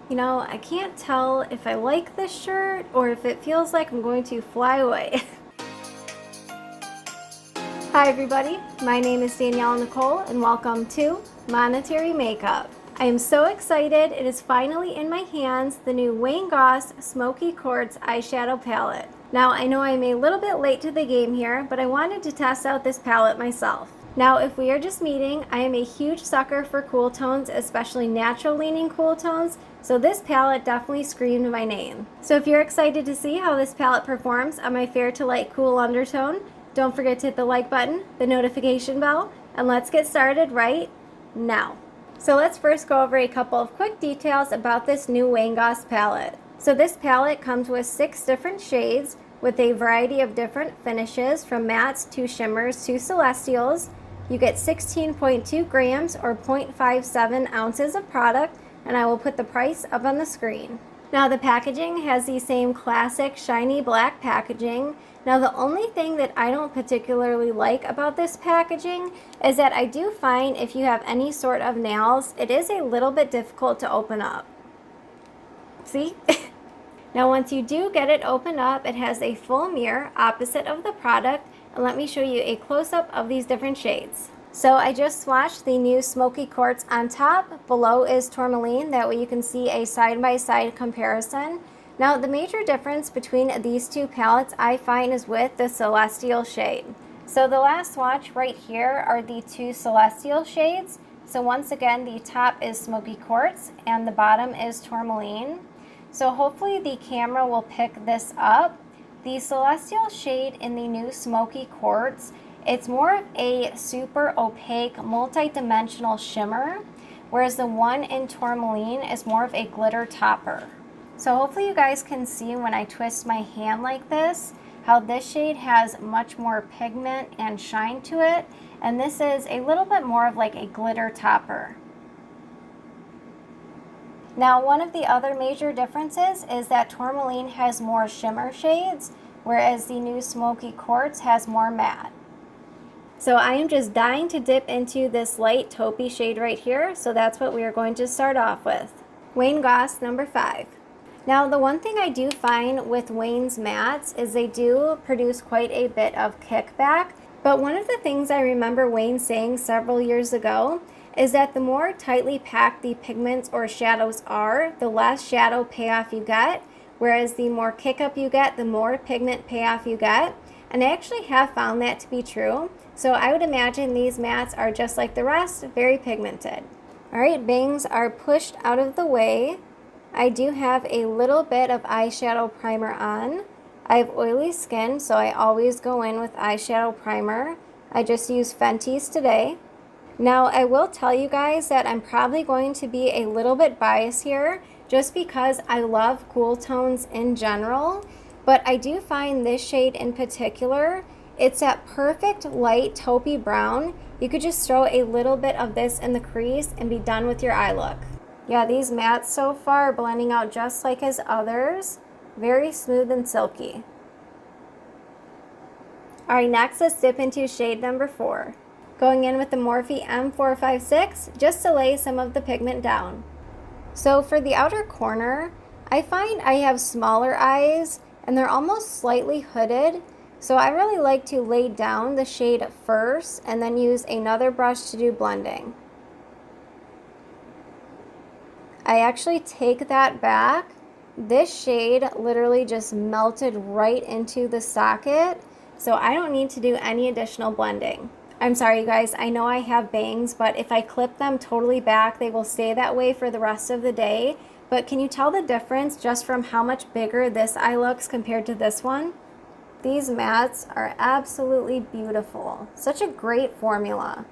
You know, I can't tell if I like this shirt or if it feels like I'm going to fly away. Hi everybody, my name is Danielle Nicole and welcome to Monetary Makeup. I am so excited, it is finally in my hands, the new Wayne Goss Smoky Quartz eyeshadow palette. Now I know I'm a little bit late to the game here, but I wanted to test out this palette myself. Now if we are just meeting, I am a huge sucker for cool tones, especially natural leaning cool tones, so this palette definitely screamed my name. So if you're excited to see how this palette performs on my fair to light cool undertone, don't forget to hit the like button, the notification bell, and let's get started right now. So let's first go over a couple of quick details about this new Wayne Goss palette. So this palette comes with 6 different shades with a variety of different finishes from mattes to shimmers to celestials. You get 16.2 grams or 0.57 ounces of product, and I will put the price up on the screen. Now the packaging has the same classic shiny black packaging. Now the only thing that I don't particularly like about this packaging is that I do find if you have any sort of nails, it is a little bit difficult to open up. See? Now once you do get it opened up, it has a full mirror opposite of the product, and let me show you a close-up of these different shades. So I just swatched the new Smoky Quartz on top. Below is Tourmaline, that way you can see a side-by-side comparison. Now the major difference between these two palettes I find is with the celestial shade. So the last swatch right here are the 2 celestial shades. So once again, the top is Smoky Quartz and the bottom is Tourmaline. So hopefully the camera will pick this up. The celestial shade in the new Smoky Quartz, it's more of a super opaque, multi-dimensional shimmer, whereas the one in Tourmaline is more of a glitter topper. So hopefully you guys can see when I twist my hand like this, how this shade has much more pigment and shine to it, and this is a little bit more of like a glitter topper. Now one of the other major differences is that Tourmaline has more shimmer shades, whereas the new Smoky Quartz has more matte. So I am just dying to dip into this light taupey shade right here, so that's what we are going to start off with. Wayne Goss number 5. Now the one thing I do find with Wayne's mattes is they do produce quite a bit of kickback, but one of the things I remember Wayne saying several years ago is that the more tightly packed the pigments or shadows are, the less shadow payoff you get, whereas the more kick up you get, the more pigment payoff you get. And I actually have found that to be true. So I would imagine these mattes are just like the rest, very pigmented. Alright, bangs are pushed out of the way. I do have a little bit of eyeshadow primer on. I have oily skin, so I always go in with eyeshadow primer. I just use Fenty's today. Now I will tell you guys that I'm probably going to be a little bit biased here just because I love cool tones in general, but I do find this shade in particular, it's that perfect light taupey brown. You could just throw a little bit of this in the crease and be done with your eye look. Yeah, these mattes so far are blending out just like his others. Very smooth and silky. Alright, next let's dip into shade number 4. Going in with the Morphe M456 just to lay some of the pigment down. So for the outer corner, I find I have smaller eyes and they're almost slightly hooded. So I really like to lay down the shade first and then use another brush to do blending. I actually take that back. This shade literally just melted right into the socket, so I don't need to do any additional blending. I'm sorry you guys, I know I have bangs, but if I clip them totally back, they will stay that way for the rest of the day. But can you tell the difference just from how much bigger this eye looks compared to this one? These mattes are absolutely beautiful. Such a great formula.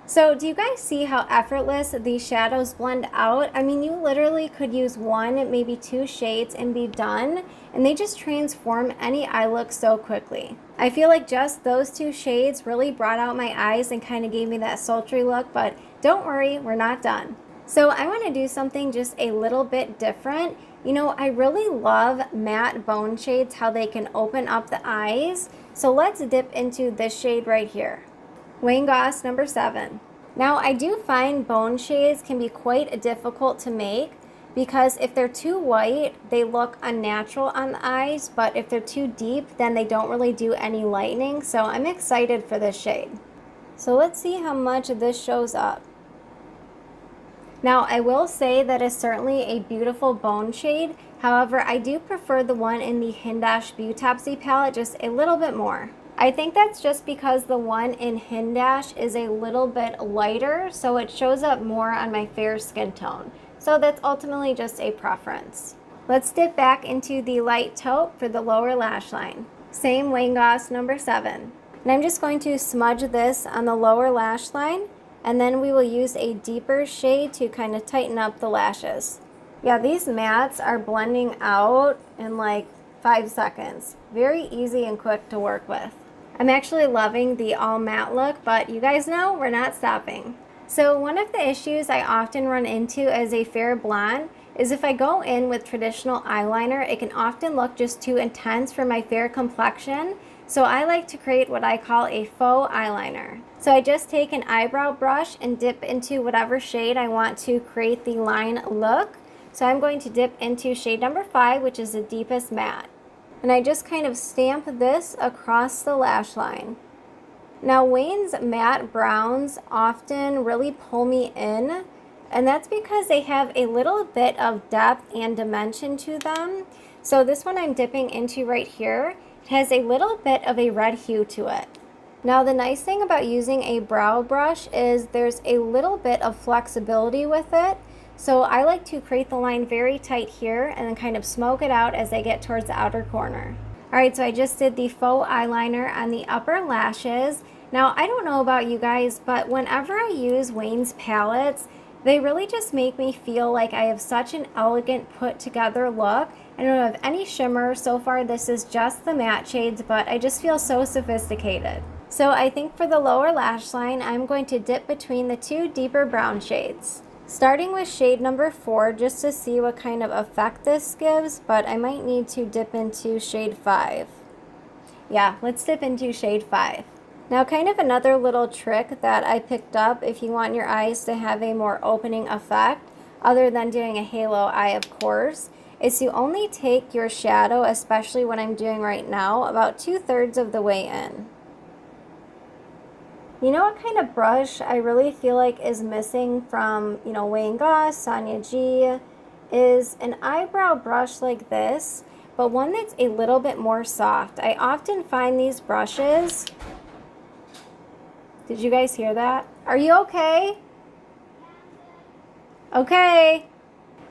So do you guys see how effortless these shadows blend out? I mean, you literally could use 1, maybe 2 shades and be done, and they just transform any eye look so quickly. I feel like just those 2 shades really brought out my eyes and kind of gave me that sultry look, but don't worry, we're not done. So I want to do something just a little bit different. You know, I really love matte bone shades, how they can open up the eyes. So let's dip into this shade right here. Wayne Goss number 7. Now I do find bone shades can be quite difficult to make. because if they're too white, they look unnatural on the eyes, but if they're too deep, then they don't really do any lightening. So I'm excited for this shade. So let's see how much this shows up. Now, I will say that it's certainly a beautiful bone shade. However, I do prefer the one in the Hindash Beautopsy palette just a little bit more. I think that's just because the one in Hindash is a little bit lighter, so it shows up more on my fair skin tone. So that's ultimately just a preference. Let's dip back into the light taupe for the lower lash line. Same Wayne Goss number 7. And I'm just going to smudge this on the lower lash line, and then we will use a deeper shade to kind of tighten up the lashes. Yeah, these mattes are blending out in like 5 seconds. Very easy and quick to work with. I'm actually loving the all matte look, but you guys know we're not stopping. So one of the issues I often run into as a fair blonde is if I go in with traditional eyeliner, it can often look just too intense for my fair complexion. So I like to create what I call a faux eyeliner. So I just take an eyebrow brush and dip into whatever shade I want to create the line look. So I'm going to dip into shade number 5, which is the deepest matte. And I just kind of stamp this across the lash line. Now Wayne's matte browns often really pull me in, and that's because they have a little bit of depth and dimension to them. So this one I'm dipping into right here has a little bit of a red hue to it. Now the nice thing about using a brow brush is there's a little bit of flexibility with it. So I like to create the line very tight here and then kind of smoke it out as I get towards the outer corner. Alright, so I just did the faux eyeliner on the upper lashes. Now I don't know about you guys, but whenever I use Wayne's palettes, they really just make me feel like I have such an elegant put together look. I don't have any shimmer. So far this is just the matte shades, but I just feel so sophisticated. So I think for the lower lash line, I'm going to dip between the 2 deeper brown shades. Starting with shade number 4 just to see what kind of effect this gives, but I might need to dip into shade 5. Yeah, let's dip into shade 5. Now kind of another little trick that I picked up if you want your eyes to have a more opening effect, other than doing a halo eye of course, is to only take your shadow, especially what I'm doing right now, about 2/3 of the way in. You know what kind of brush I really feel like is missing from, Wayne Goss, Sonia G, is an eyebrow brush like this, but one that's a little bit more soft. I often find these brushes. Did you guys hear that? Are you okay? Okay.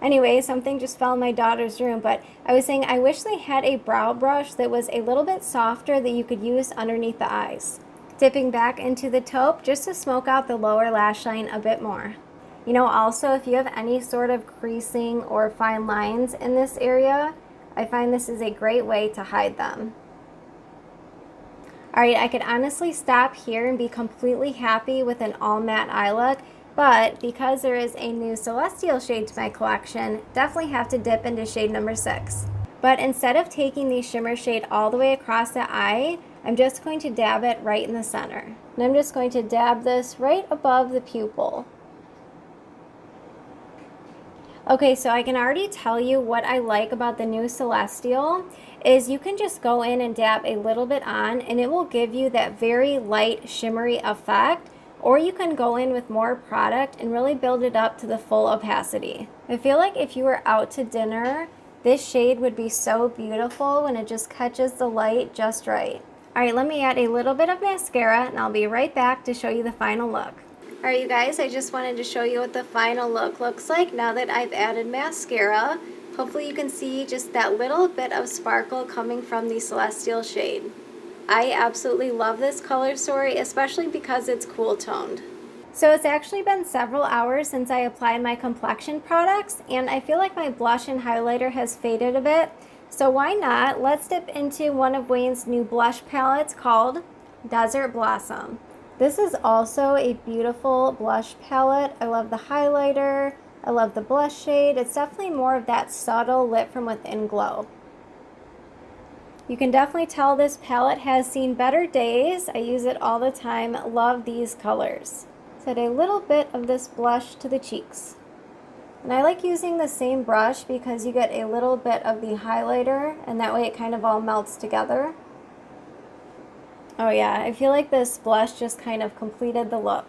Anyway, something just fell in my daughter's room, but I was saying I wish they had a brow brush that was a little bit softer that you could use underneath the eyes. Dipping back into the taupe just to smoke out the lower lash line a bit more. Also if you have any sort of creasing or fine lines in this area, I find this is a great way to hide them. Alright, I could honestly stop here and be completely happy with an all matte eye look, but because there is a new celestial shade to my collection, definitely have to dip into shade number 6. But instead of taking the shimmer shade all the way across the eye, I'm just going to dab it right in the center. And I'm just going to dab this right above the pupil. Okay, so I can already tell you what I like about the new Celestial is you can just go in and dab a little bit on and it will give you that very light shimmery effect, or you can go in with more product and really build it up to the full opacity. I feel like if you were out to dinner, this shade would be so beautiful when it just catches the light just right. Alright, let me add a little bit of mascara and I'll be right back to show you the final look. Alright you guys, I just wanted to show you what the final look looks like now that I've added mascara. Hopefully you can see just that little bit of sparkle coming from the Celestial shade. I absolutely love this color story, especially because it's cool toned. So it's actually been several hours since I applied my complexion products and I feel like my blush and highlighter has faded a bit. So why not? Let's dip into one of Wayne's new blush palettes called Desert Blossom. This is also a beautiful blush palette. I love the highlighter. I love the blush shade. It's definitely more of that subtle lit from within glow. You can definitely tell this palette has seen better days. I use it all the time. Love these colors. So add a little bit of this blush to the cheeks. And I like using the same brush because you get a little bit of the highlighter and that way it kind of all melts together. Oh yeah, I feel like this blush just kind of completed the look.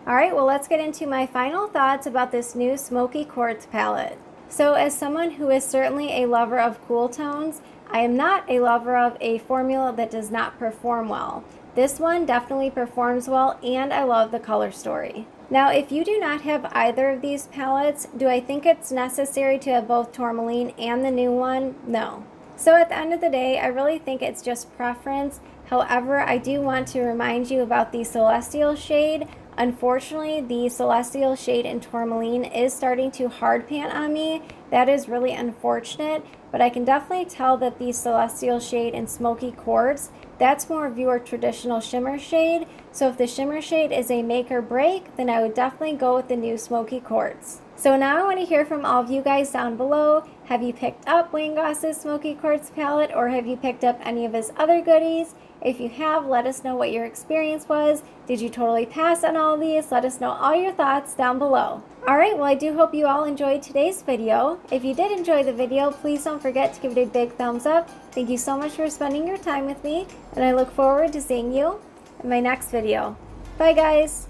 Alright, well let's get into my final thoughts about this new Smoky Quartz palette. So as someone who is certainly a lover of cool tones, I am not a lover of a formula that does not perform well. This one definitely performs well and I love the color story. Now if you do not have either of these palettes, do I think it's necessary to have both Tourmaline and the new one? No. So at the end of the day, I really think it's just preference. However, I do want to remind you about the Celestial shade. Unfortunately, the Celestial shade in Tourmaline is starting to hard pan on me. That is really unfortunate, but I can definitely tell that the Celestial shade in Smoky Quartz, that's more of your traditional shimmer shade. So if the shimmer shade is a make or break, then I would definitely go with the new Smoky Quartz. So now I want to hear from all of you guys down below. Have you picked up Wayne Goss's Smoky Quartz palette, or have you picked up any of his other goodies? If you have, let us know what your experience was. Did you totally pass on all of these? Let us know all your thoughts down below. Alright, well I do hope you all enjoyed today's video. If you did enjoy the video, please don't forget to give it a big thumbs up. Thank you so much for spending your time with me, and I look forward to seeing you in my next video. Bye guys!